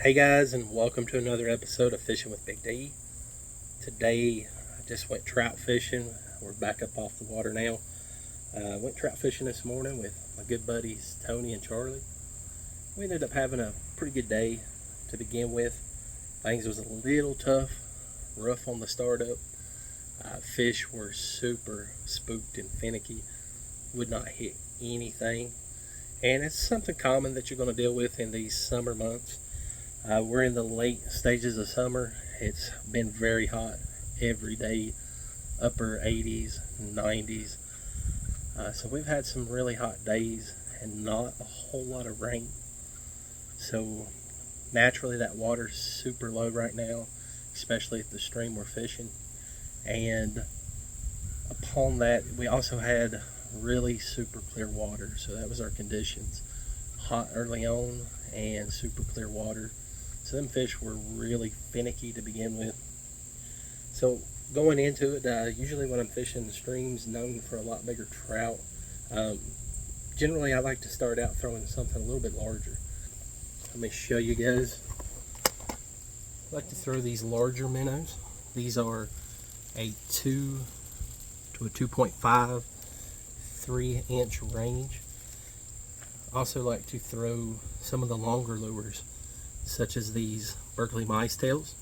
Hey guys, and welcome to another episode of Fishing with Big D. Today I just went trout fishing. We're back up off the water now. Went trout fishing this morning with my good buddies Tony and Charlie. We ended up having a pretty good day to begin with. Things was a little tough, rough on the startup. Fish were super spooked and finicky, would not hit anything. And it's something common that you're going to deal with in these summer months. We're in the late stages of summer. It's been very hot every day, upper 80s, 90s. So we've had some really hot days and not a whole lot of rain. So naturally that water's super low right now, especially at the stream we're fishing. And upon that, we also had really super clear water. So that was our conditions. Hot early on and super clear water. So them fish were really finicky to begin with. So going into it, usually when I'm fishing the streams known for a lot bigger trout, generally I like to start out throwing something a little bit larger. Let me show you guys. I like to throw these larger minnows. These are a 2 to a 2.5, 3-inch range. I also like to throw some of the longer lures, such as these Berkeley mice tails.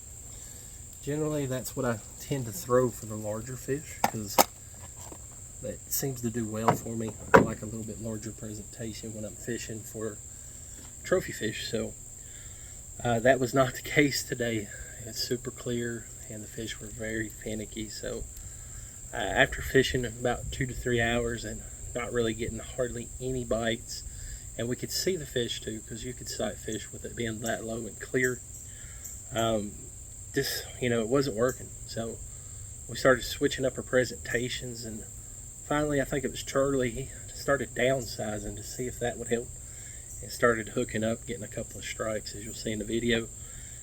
Generally that's what I tend to throw for the larger fish because that seems to do well for me. I like a little bit larger presentation when I'm fishing for trophy fish. So that was not the case today. It's super clear and the fish were very finicky. So after fishing about 2 to 3 hours and not really getting hardly any bites, and we could see the fish too, because you could sight fish with it being that low and clear. It wasn't working. So we started switching up our presentations, and finally, I think it was Charlie, he started downsizing to see if that would help, and started hooking up, getting a couple of strikes, as you'll see in the video.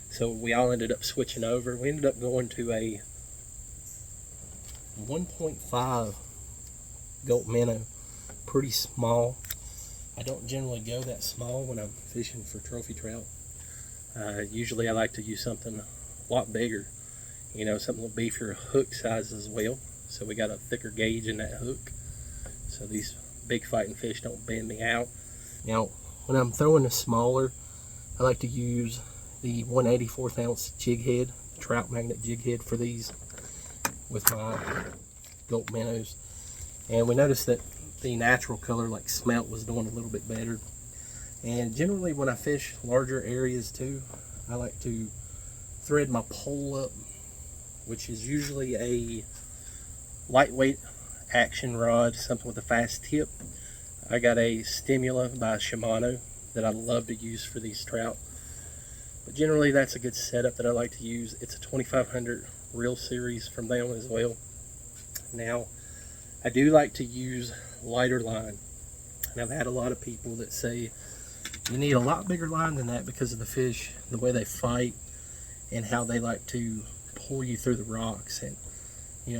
So we all ended up switching over. We ended up going to a 1.5 Gulp minnow, pretty small. I don't generally go that small when I'm fishing for trophy trout. Usually I like to use something a lot bigger, something a little beefier hook size as well. So we got a thicker gauge in that hook, so these big fighting fish don't bend me out. Now, when I'm throwing a smaller, I like to use the 1/84 ounce jig head, trout magnet jig head for these with my Gulp minnows. And we noticed that the natural color like smelt was doing a little bit better. And generally when I fish larger areas too, I like to thread my pole up, which is usually a lightweight action rod, something with a fast tip. I got a Stimula by SHIMANO that I love to use for these trout, but generally that's a good setup that I like to use. It's a 2500 reel series from them as well. Now I do like to use lighter line, and I've had a lot of people that say you need a lot bigger line than that because of the fish, the way they fight and how they like to pull you through the rocks. And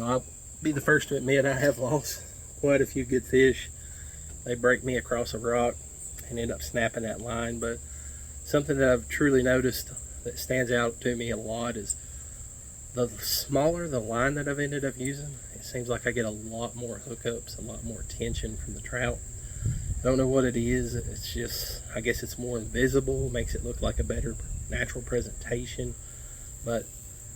I'll be the first to admit I have lost quite a few good fish. They break me across a rock and end up snapping that line. But something that I've truly noticed that stands out to me a lot is the smaller the line that I've ended up using, it seems like I get a lot more hookups, a lot more tension from the trout. I don't know what it is. It's just, I guess it's more invisible, makes it look like a better natural presentation. But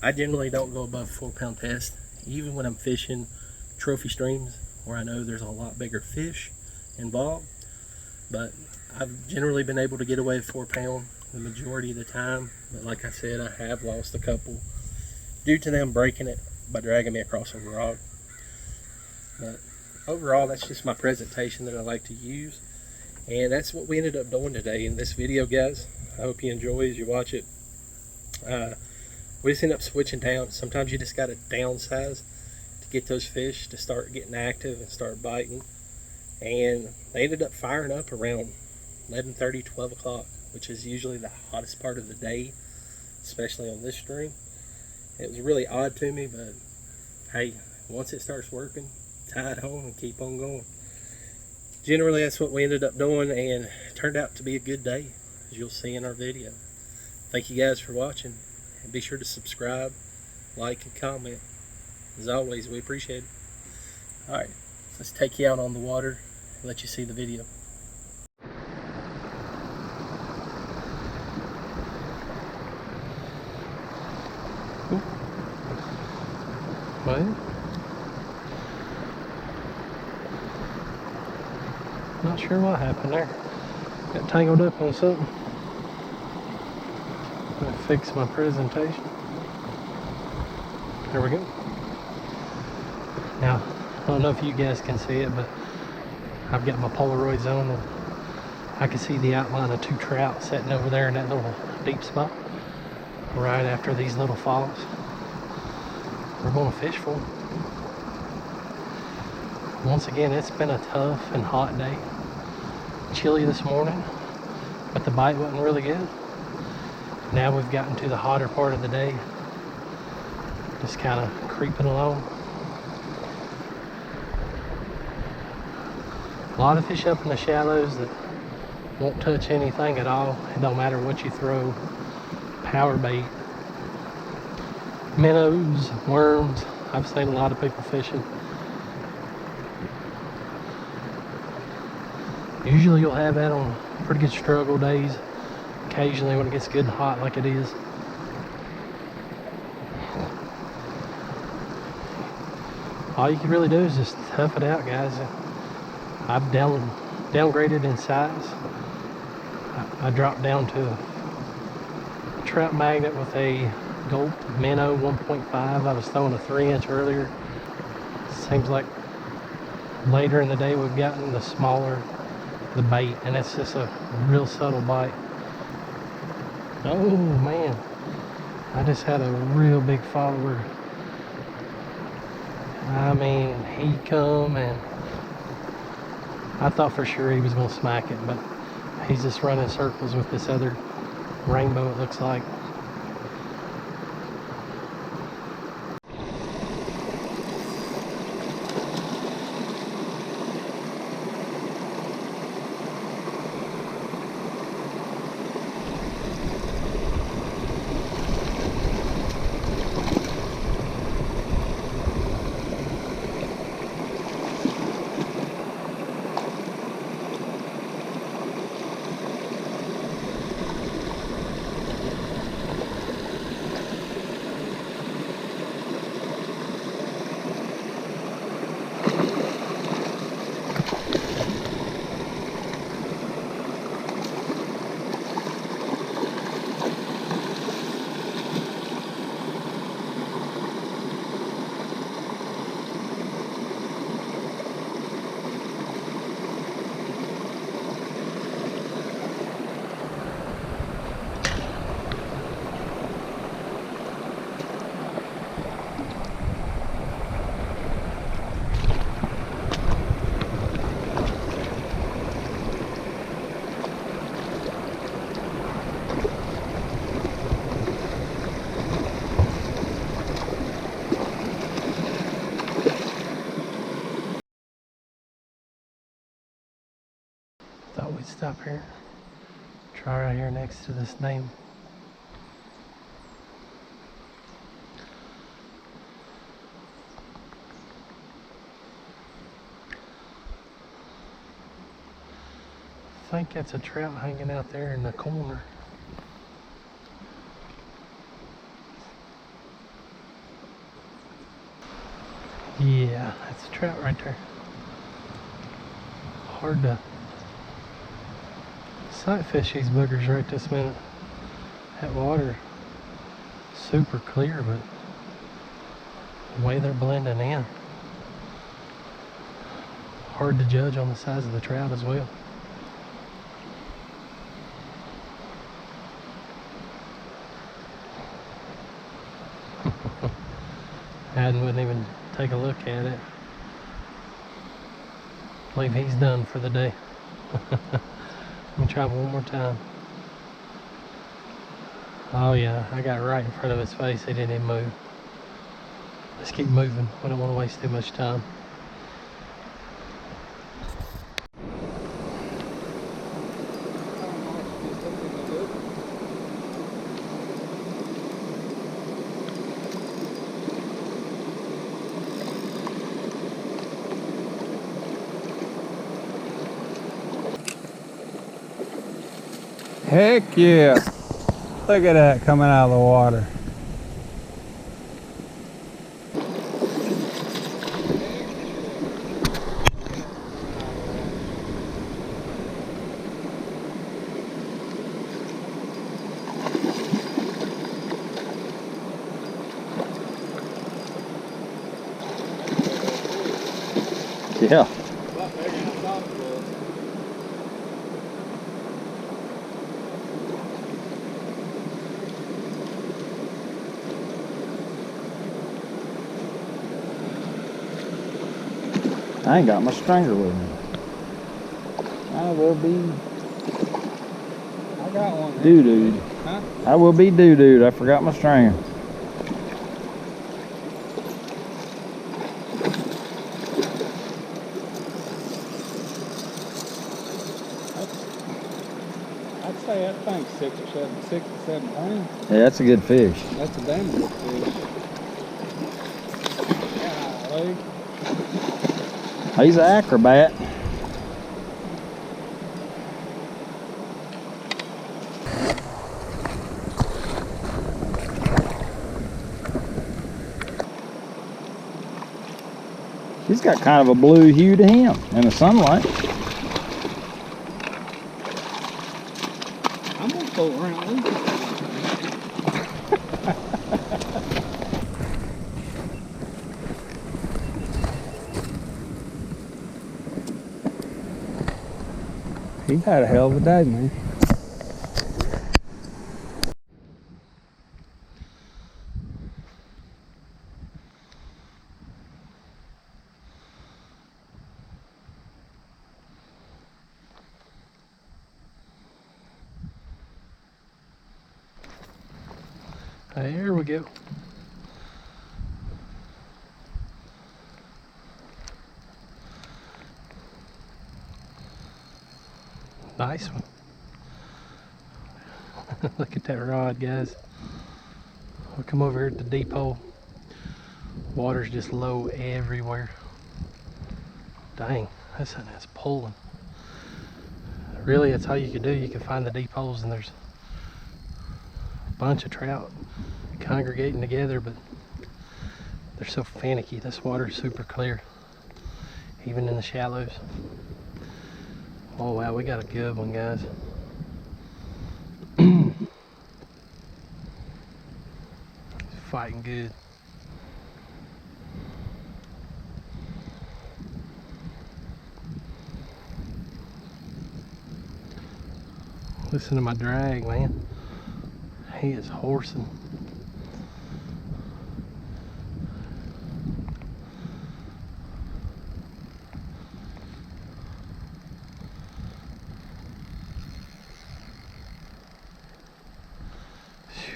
I generally don't go above 4-pound test, even when I'm fishing trophy streams where I know there's a lot bigger fish involved. But I've generally been able to get away with 4-pound the majority of the time. But like I said, I have lost a couple due to them breaking it by dragging me across a rock. But overall, that's just my presentation that I like to use, and that's what we ended up doing today in this video, guys. I hope you enjoy as you watch it. We just end up switching down. Sometimes you just got to downsize to get those fish to start getting active and start biting. And they ended up firing up around 11:30, 12 o'clock, which is usually the hottest part of the day, especially on this stream. It was really odd to me, but hey, once it starts working, tie it home and keep on going. Generally, that's what we ended up doing, and it turned out to be a good day, as you'll see in our video. Thank Thank you guys for watching, and be sure to subscribe, like, and comment. As always, we appreciate it. Alright, let's take you out on the water and let you see the video. Well, not sure what happened there. Got tangled up on something. I'm gonna fix my presentation. There we go. Now, I don't know if you guys can see it, but I've got my Polaroids on and I can see the outline of 2 trout sitting over there in that little deep spot right after these little falls. We're going to fish for them. Once again, it's been a tough and hot day. Chilly this morning, but the bite wasn't really good. Now we've gotten to the hotter part of the day. Just kind of creeping along. A lot of fish up in the shallows that won't touch anything at all. It don't matter what you throw. Power bait, minnows, worms. I've seen a lot of people fishing. Usually you'll have that on pretty good struggle days. Occasionally when it gets good and hot like it is. All you can really do is just tough it out, guys. I've downgraded in size. I dropped down to a trout magnet with a Gulp minnow 1.5. I was throwing a 3-inch earlier. Seems like later in the day we've gotten the smaller the bait, and it's just a real subtle bite. Oh man, I just had a real big follower. I mean, he come and I thought for sure he was going to smack it, but he's just running circles with this other rainbow, it looks like. Thought we'd stop here. Try right here next to this name. I think that's a trout hanging out there in the corner. Yeah, that's a trout right there. Hard to sight fish these boogers right this minute. That water super clear, but the way they're blending in, hard to judge on the size of the trout as well. I wouldn't even take a look at it. I believe he's done for the day. Let me try one more time. Oh yeah, I got right in front of his face. He didn't even move. Let's keep moving. We don't want to waste too much time. Heck yeah. Look at that coming out of the water. Yeah. I ain't got my stringer with me. I will be. I got one. Doo-dooed. Huh? I will be doo-dooed. I forgot my stringer. I'd say that thing's 6 to 7 pounds. Yeah, that's a good fish. That's a damn good fish. Golly. He's an acrobat. He's got kind of a blue hue to him in the sunlight. I'm gonna pull around. He had a hell of a day, man. There we go. Nice one. Look at that rod, guys. We'll come over here at the deep hole. Water's just low everywhere. Dang, that something that's pulling. Really, that's all you can do. You can find the deep holes and there's a bunch of trout congregating together, but they're so finicky. This water's super clear, even in the shallows. Oh wow, we got a good one, guys. Fighting good. Listen to my drag, man. He is horsing.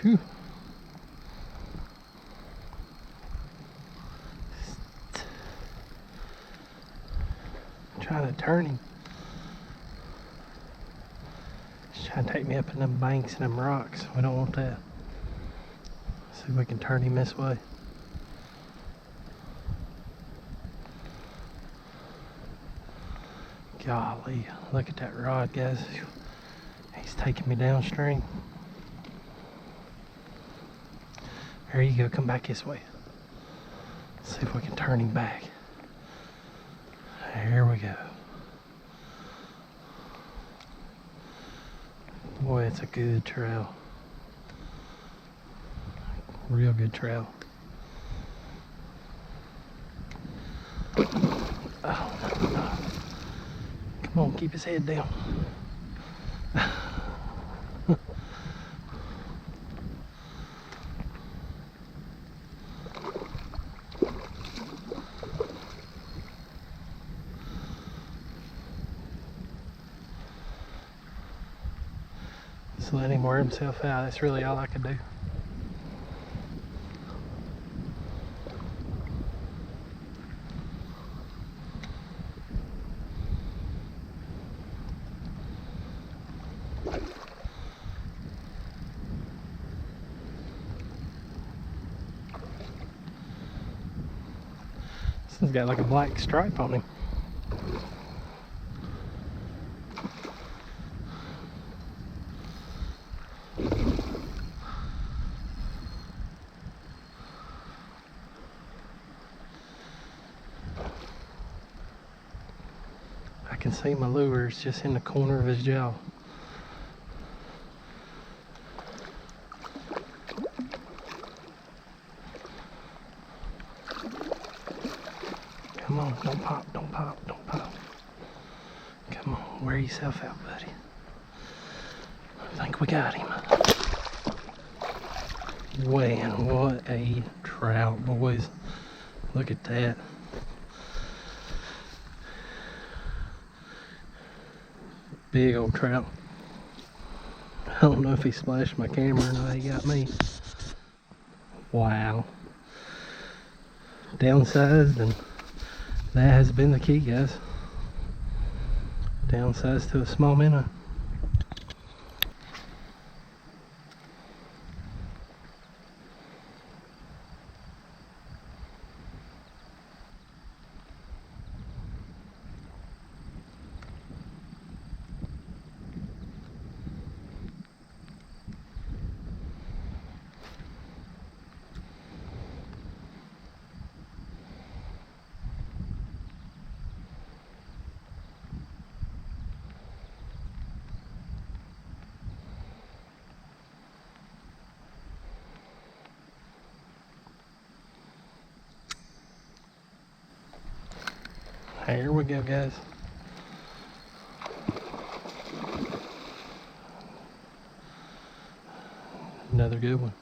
Phew. Trying to turn him. He's trying to take me up in them banks and them rocks. We don't want that. See if we can turn him this way. Golly, look at that rod, guys. He's taking me downstream. There you go, come back this way. Let's see if we can turn him back. There we go. Boy, it's a good trail. Real good trail. Oh, no. Come on, keep his head down. Just let him wear himself out. That's really all I could do. This one's got like a black stripe on him. can see my lure is just in the corner of his jaw. Come on, don't pop, don't pop, don't pop. Come on, wear yourself out, buddy. I think we got him. Man, what a trout, boys. Look at that. Big old trout. I don't know if he splashed my camera or not. He got me. Wow. Downsized, and that has been the key, guys. Downsized to a small minnow. Here we go, guys. Another good one.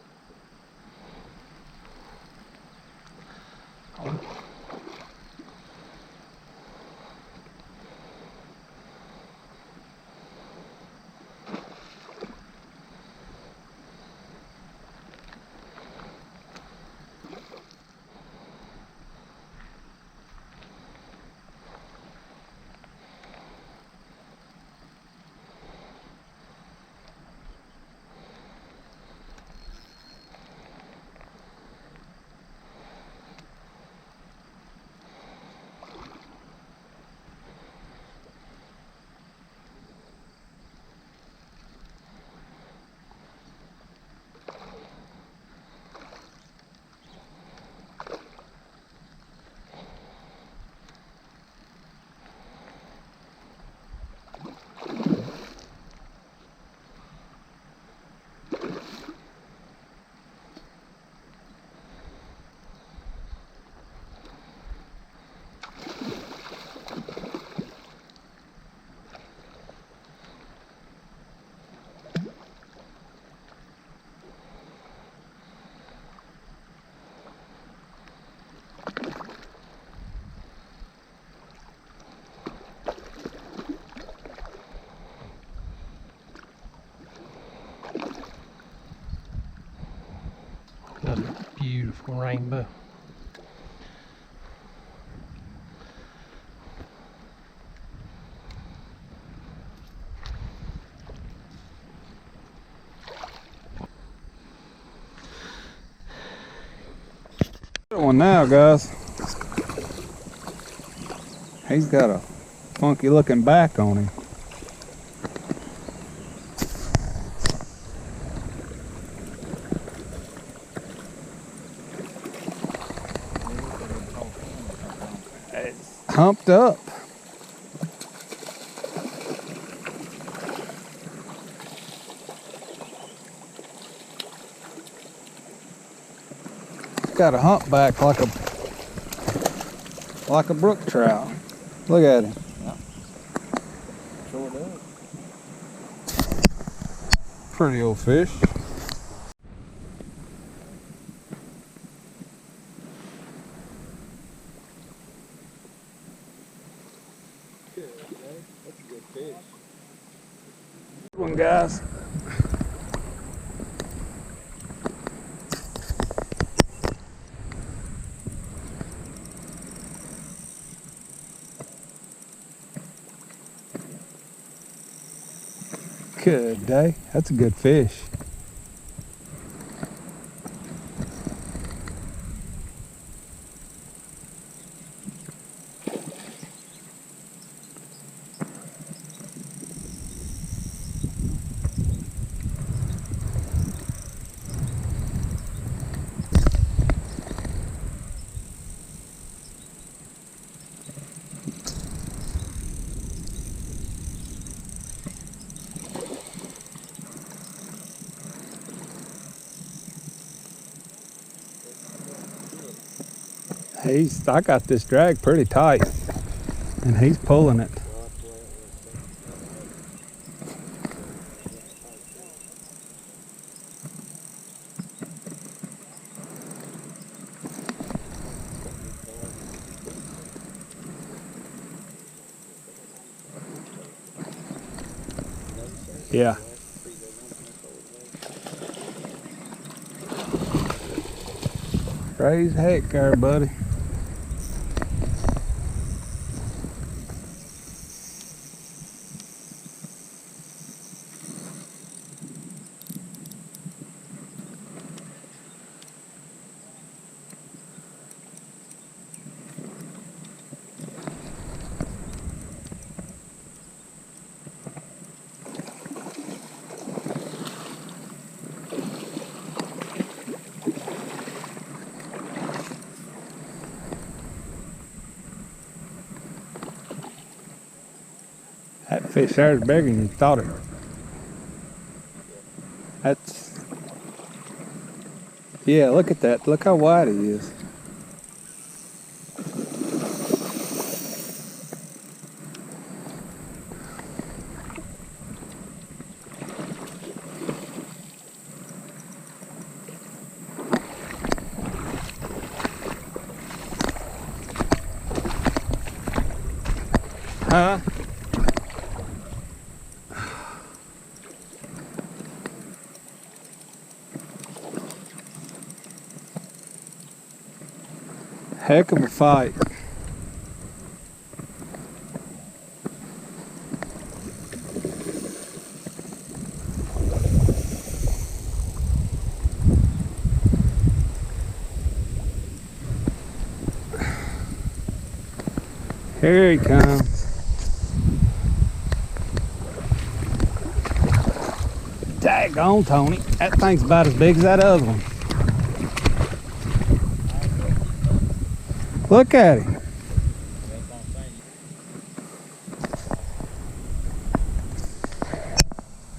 Another beautiful rainbow. Good one now, guys. He's got a funky looking back on him. Humped up. Got a humpback like a brook trout. Look at him. Yeah. Sure does. Pretty old fish. That's a good fish. Good one, guys. Good day. That's a good fish. I got this drag pretty tight, and he's pulling it. Yeah. Raise heck there, buddy. That fish there is bigger than you thought it. That's, yeah, look at that. Look how wide he is. Huh? Heck of a fight. Here he comes. Daggone, Tony. That thing's about as big as that other one. Look at him.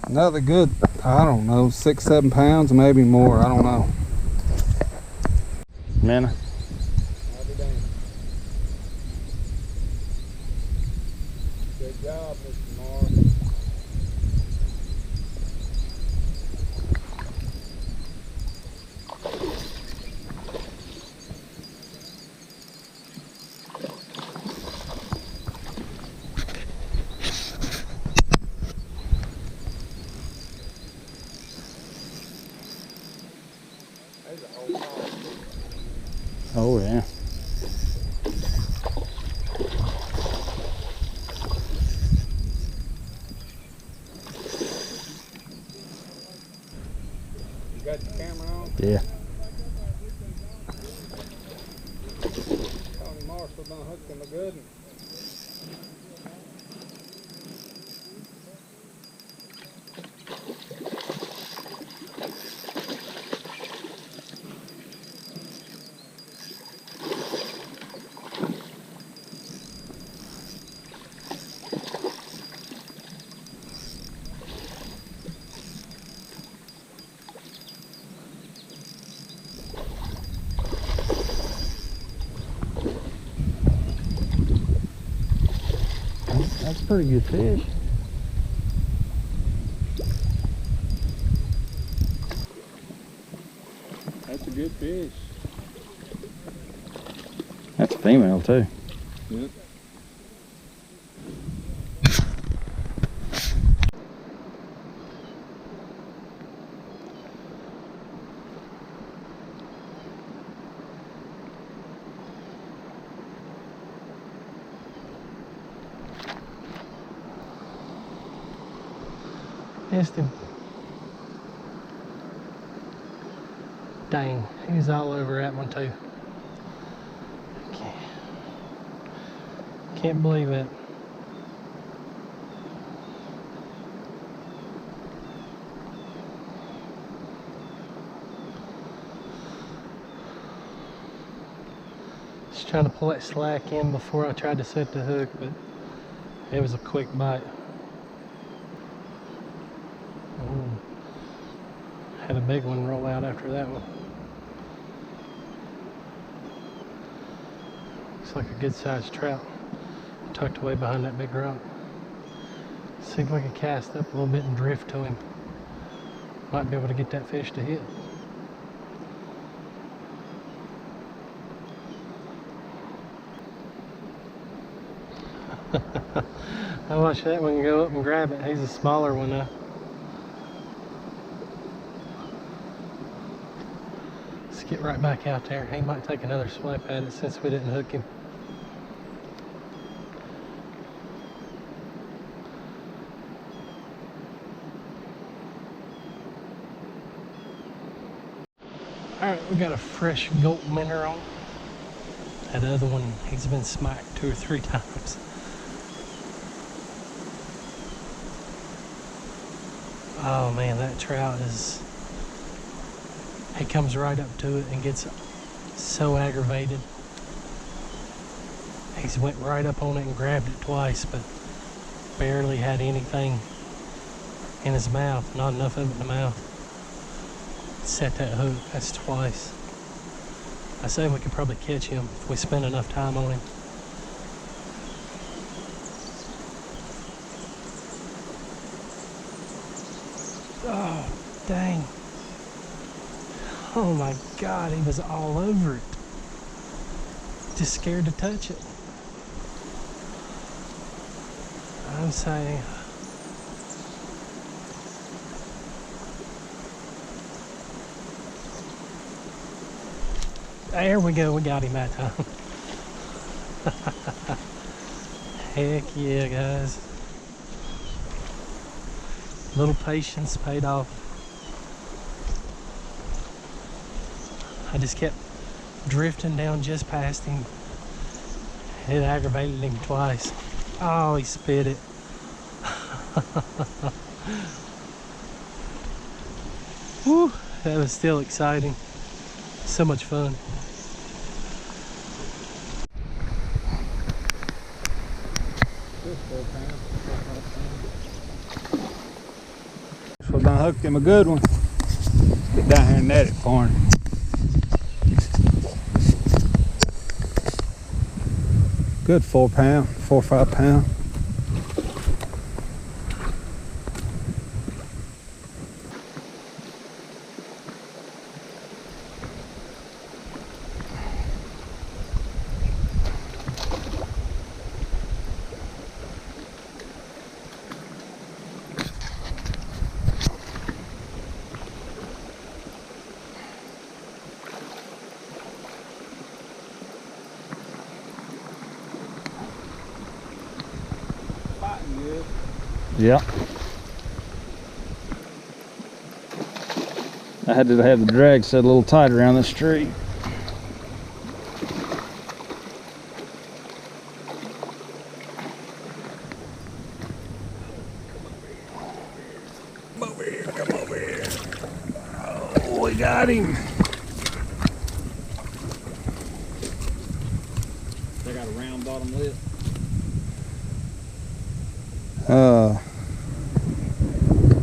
Another good, I don't know, 6-7 pounds, maybe more. I don't know. Sienna. Good job, Mr. Morris. Oh yeah. You got the camera on? Yeah. Tony Marshall done hooked him a good one. That's a pretty good fish. That's a good fish. That's a female too. Yep. Missed him. Dang, he's all over that one too. Can't believe it. Just trying to pull that slack in before I tried to set the hook, but it was a quick bite. Had a big one roll out after that one. looks like a good sized trout tucked away behind that big rock. See if we can cast up a little bit and drift to him. Might be able to get that fish to hit. I watch that one go up and grab it. He's a smaller one now. Let's get right back out there. He might take another swipe at it since we didn't hook him. Alright, we got a fresh gold minnow on. That other one, he's been smacked 2 or 3 times. Oh man, that trout is, he comes right up to it and gets so aggravated. He's went right up on it and grabbed it twice, but barely had anything in his mouth, not enough of it in the mouth. Set that hook, that's twice. I say we could probably catch him if we spend enough time on him. Oh, dang. Oh my God, he was all over it. Just scared to touch it. I'm saying, there we go, we got him that time. Heck yeah, guys. Little patience paid off. I just kept drifting down just past him. It aggravated him twice. Oh, he spit it. Whew, that was still exciting. So much fun. So I done hooked him a good one. Get down here and net it for him. Good 4 pound, 4 or 5 pound. Yeah. I had to have the drag set a little tight around the street. Come over here, come over here. Oh, we got him. They got a round bottom lip.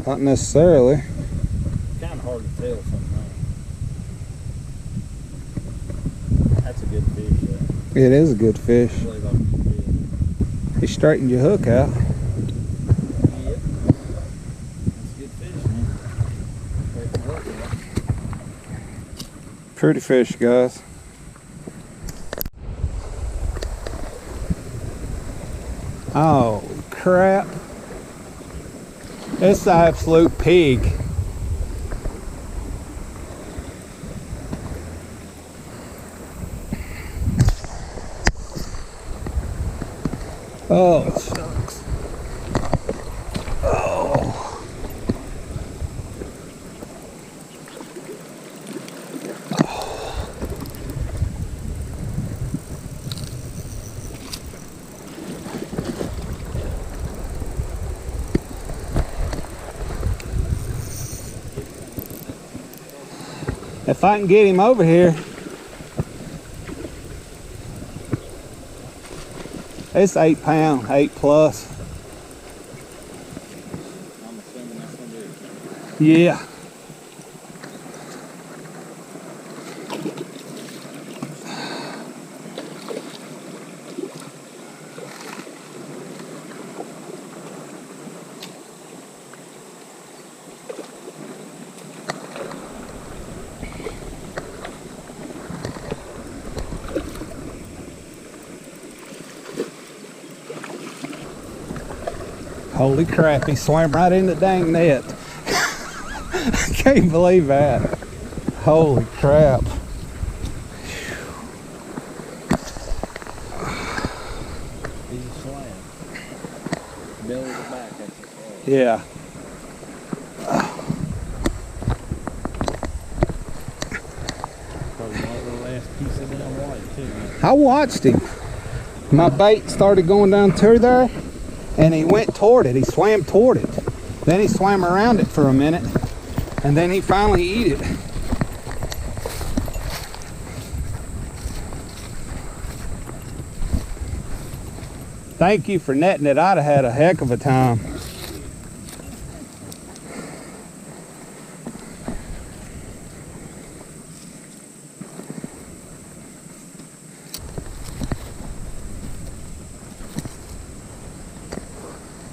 Not necessarily. Kind of hard to tell sometimes. That's a good fish. It is a good fish. He straightened your hook out. Yep. That's a good fish, man. Straighten the hook out. Pretty fish, guys. Oh, crap. It's the absolute pig. Oh, it sucks. Oh. If I can get him over here, it's 8 pound, 8 plus. I'm assuming that's gonna do it. Yeah. Holy crap, he swam right in the dang net. I can't believe that. Holy crap. He's a slam. Belly to back, that's it. Yeah. Probably one of the last piece of them white too. I watched him. My bait started going down through there, and he went toward it. He swam toward it. Then he swam around it for a minute, and then he finally eat it. Thank you for netting it. I'd have had a heck of a time.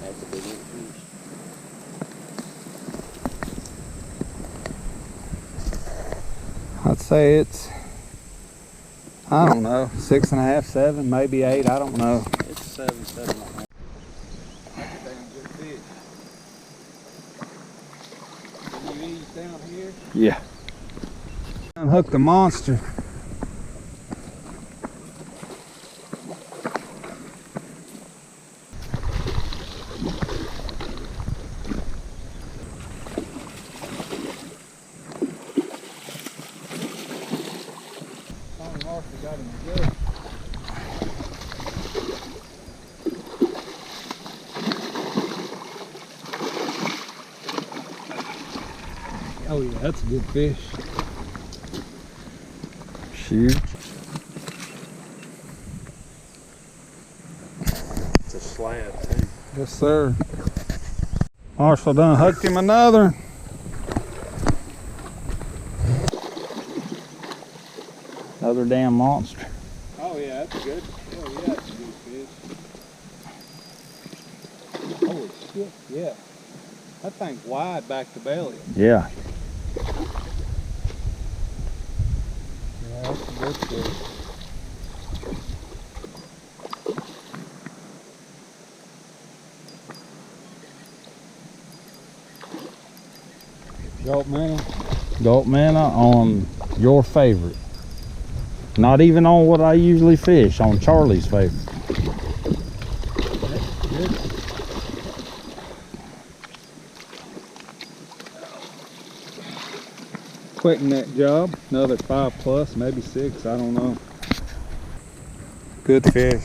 That's a big fish. I'd say it's, I don't know, 6.5, 7, maybe 8, I don't know. It's 7.5. That's a damn good fish. Can you ease down here? Yeah. Unhook the monster. Got him good. Oh yeah, that's a good fish. Huge. It's a slab too. Yes, sir. Marshall done hooked him another. Another damn monster. Oh yeah, that's good. Oh yeah, that's a good fish. Holy shit, yeah. That thing's wide back to belly. Yeah. Yeah, that's a good fish. Gulp manna on your favorite. Not even on what I usually fish, on Charlie's favorite. That's good. Quick net job. Another 5+, maybe 6, I don't know. Good fish.